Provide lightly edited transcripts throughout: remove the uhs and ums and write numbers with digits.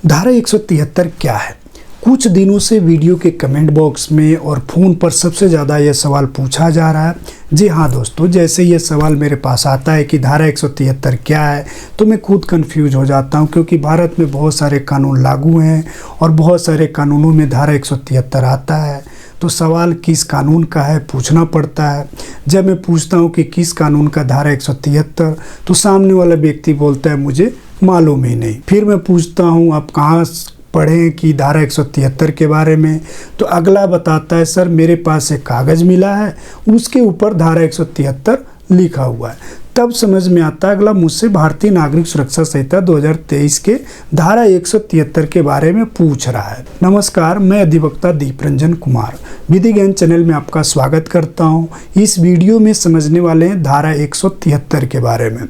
धारा 173 क्या है? कुछ दिनों से वीडियो के कमेंट बॉक्स में और फ़ोन पर सबसे ज़्यादा यह सवाल पूछा जा रहा है। जी हाँ दोस्तों, जैसे ये सवाल मेरे पास आता है कि धारा 173 क्या है, तो मैं खुद कंफ्यूज हो जाता हूँ, क्योंकि भारत में बहुत सारे कानून लागू हैं और बहुत सारे कानूनों में धारा 173 आता है। तो सवाल किस कानून का है पूछना पड़ता है। जब मैं पूछता हूँ कि किस कानून का धारा 173, तो सामने वाला व्यक्ति बोलता है मुझे मालूम ही नहीं। फिर मैं पूछता हूँ आप कहाँ पढ़ें कि धारा 173 के बारे में, तो अगला बताता है सर मेरे पास एक कागज़ मिला है, उसके ऊपर धारा 173 लिखा हुआ है। तब समझ में आता है अगला मुझसे भारतीय नागरिक सुरक्षा संहिता 2023 के धारा 173 के बारे में पूछ रहा है। नमस्कार, मैं अधिवक्ता दीपरंजन कुमार विधि ज्ञान चैनल में आपका स्वागत करता हूं। इस वीडियो में समझने वाले हैं धारा 173 के बारे में।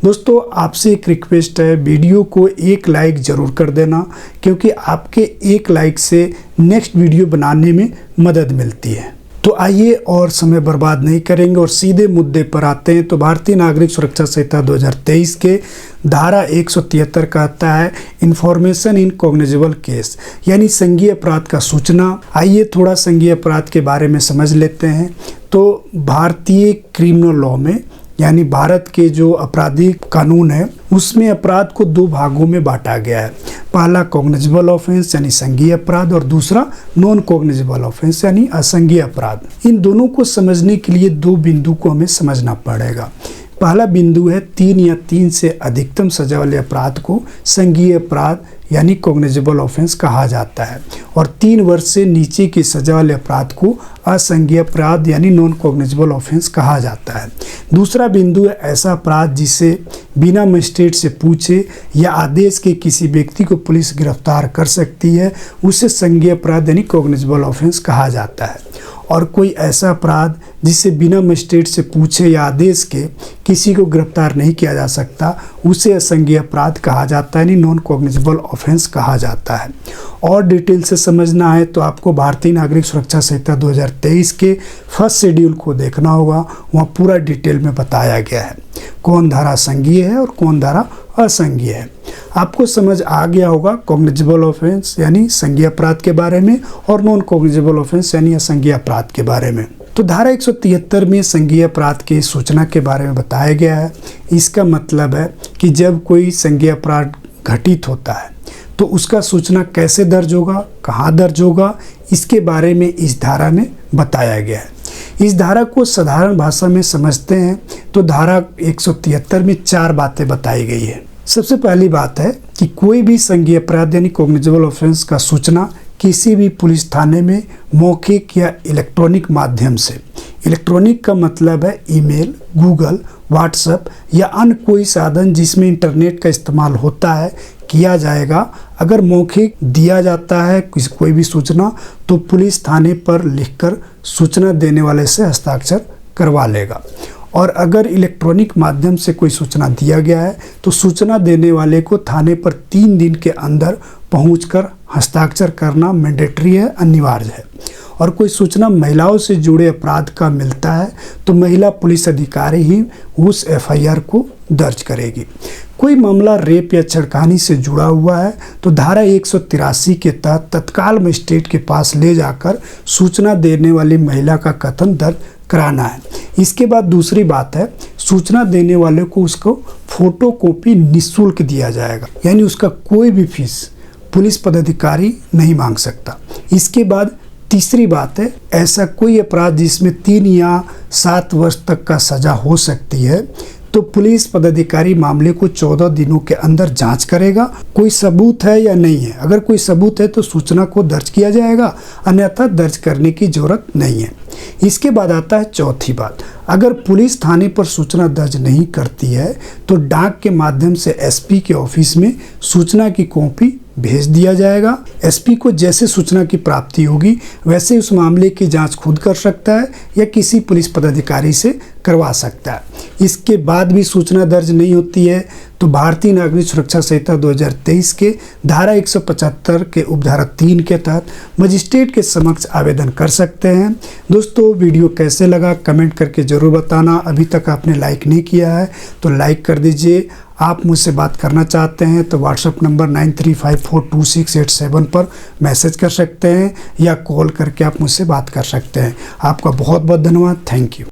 दोस्तों, आपसे एक रिक्वेस्ट है, वीडियो को एक लाइक ज़रूर कर देना, क्योंकि आपके एक लाइक से नेक्स्ट वीडियो बनाने में मदद मिलती है। तो आइए और समय बर्बाद नहीं करेंगे और सीधे मुद्दे पर आते हैं। तो भारतीय नागरिक सुरक्षा संहिता 2023 के धारा 173 कहता है इन्फॉर्मेशन इन कॉग्निजेबल केस, यानी संज्ञेय अपराध का सूचना। आइए थोड़ा संज्ञेय अपराध के बारे में समझ लेते हैं। तो भारतीय क्रिमिनल लॉ में, यानी भारत के जो आपराधिक कानून है, उसमें अपराध को दो भागों में बांटा गया है। पहला कॉग्निजेबल ऑफेंस यानी संज्ञेय अपराध, और दूसरा नॉन कॉग्निजेबल ऑफेंस यानी असंज्ञेय अपराध। इन दोनों को समझने के लिए दो बिंदु को हमें समझना पड़ेगा। पहला बिंदु है 3 या 3 से अधिकतम सजा वाले अपराध को संज्ञेय अपराध यानी कॉग्निजेबल ऑफेंस कहा जाता है, और 3 वर्ष से नीचे की सजा वाले अपराध को असंज्ञेय अपराध यानी नॉन कॉग्निजेबल ऑफेंस कहा जाता है। दूसरा बिंदु है ऐसा अपराध जिसे बिना मजिस्ट्रेट से पूछे या आदेश के किसी व्यक्ति को पुलिस गिरफ्तार कर सकती है, उसे संज्ञेय अपराध यानी कॉग्निजेबल ऑफेंस कहा जाता है। और कोई ऐसा अपराध जिसे बिना मजिस्ट्रेट से पूछे या आदेश के किसी को गिरफ्तार नहीं किया जा सकता, उसे असंज्ञेय अपराध कहा जाता है, यानी नॉन कॉग्निजेबल ऑफेंस कहा जाता है। और डिटेल से समझना है तो आपको भारतीय नागरिक सुरक्षा संहिता 2023 के फर्स्ट शेड्यूल को देखना होगा। वहाँ पूरा डिटेल में बताया गया है कौन धारा संज्ञेय है और कौन धारा असंज्ञेय है। आपको समझ आ गया होगा कॉग्निजेबल ऑफेंस यानी संज्ञेय अपराध के बारे में और नॉन कॉग्निजेबल ऑफेंस यानी असंज्ञेय अपराध के बारे में। तो धारा 173 में संज्ञेय अपराध की सूचना के बारे में बताया गया है। इसका मतलब है कि जब कोई संज्ञेय अपराध घटित होता है तो उसका सूचना कैसे दर्ज होगा, कहाँ दर्ज होगा, इसके बारे में इस धारा में बताया गया है। इस धारा को साधारण भाषा में समझते हैं तो धारा 173 में 4 बातें बताई गई है। सबसे पहली बात है कि कोई भी संज्ञेय अपराध यानी कॉग्निजेबल ऑफेंस का सूचना किसी भी पुलिस थाने में मौखिक या इलेक्ट्रॉनिक माध्यम से, इलेक्ट्रॉनिक का मतलब है ईमेल, गूगल, व्हाट्सएप या अन्य कोई साधन जिसमें इंटरनेट का इस्तेमाल होता है, किया जाएगा। अगर मौखिक दिया जाता है कोई भी सूचना, तो पुलिस थाने पर लिखकर सूचना देने वाले से हस्ताक्षर करवा लेगा। और अगर इलेक्ट्रॉनिक माध्यम से कोई सूचना दिया गया है तो सूचना देने वाले को थाने पर 3 दिन के अंदर पहुंचकर हस्ताक्षर करना मैंडेटरी है, अनिवार्य है। और कोई सूचना महिलाओं से जुड़े अपराध का मिलता है तो महिला पुलिस अधिकारी ही उस एफआईआर को दर्ज करेगी। कोई मामला रेप या छेड़खानी से जुड़ा हुआ है तो धारा 183 के तहत तत्काल मजिस्ट्रेट के पास ले जाकर सूचना देने वाली महिला का कथन दर्ज कराना है। इसके बाद दूसरी बात है, सूचना देने वाले को उसको फोटो कॉपी निःशुल्क दिया जाएगा, यानी उसका कोई भी फीस पुलिस पदाधिकारी नहीं मांग सकता। इसके बाद तीसरी बात है, ऐसा कोई अपराध जिसमें 3 या 7 वर्ष तक का सजा हो सकती है तो पुलिस पदाधिकारी मामले को 14 दिनों के अंदर जांच करेगा, कोई सबूत है या नहीं है। अगर कोई सबूत है तो सूचना को दर्ज किया जाएगा, अन्यथा दर्ज करने की जरूरत नहीं है। इसके बाद आता है चौथी बात, अगर पुलिस थाने पर सूचना दर्ज नहीं करती है तो डाक के माध्यम से एसपी के ऑफिस में सूचना की कॉपी भेज दिया जाएगा। एसपी को जैसे सूचना की प्राप्ति होगी वैसे उस मामले की जांच खुद कर सकता है या किसी पुलिस पदाधिकारी से करवा सकता है। इसके बाद भी सूचना दर्ज नहीं होती है तो भारतीय नागरिक सुरक्षा संहिता 2023 के धारा 175 के उपधारा 3 के तहत मजिस्ट्रेट के समक्ष आवेदन कर सकते हैं। दोस्तों, वीडियो कैसे लगा कमेंट करके ज़रूर बताना। अभी तक आपने लाइक नहीं किया है तो लाइक कर दीजिए। आप मुझसे बात करना चाहते हैं तो व्हाट्सएप नंबर 93542687 पर मैसेज कर सकते हैं या कॉल करके आप मुझसे बात कर सकते हैं। आपका बहुत बहुत धन्यवाद। Thank you.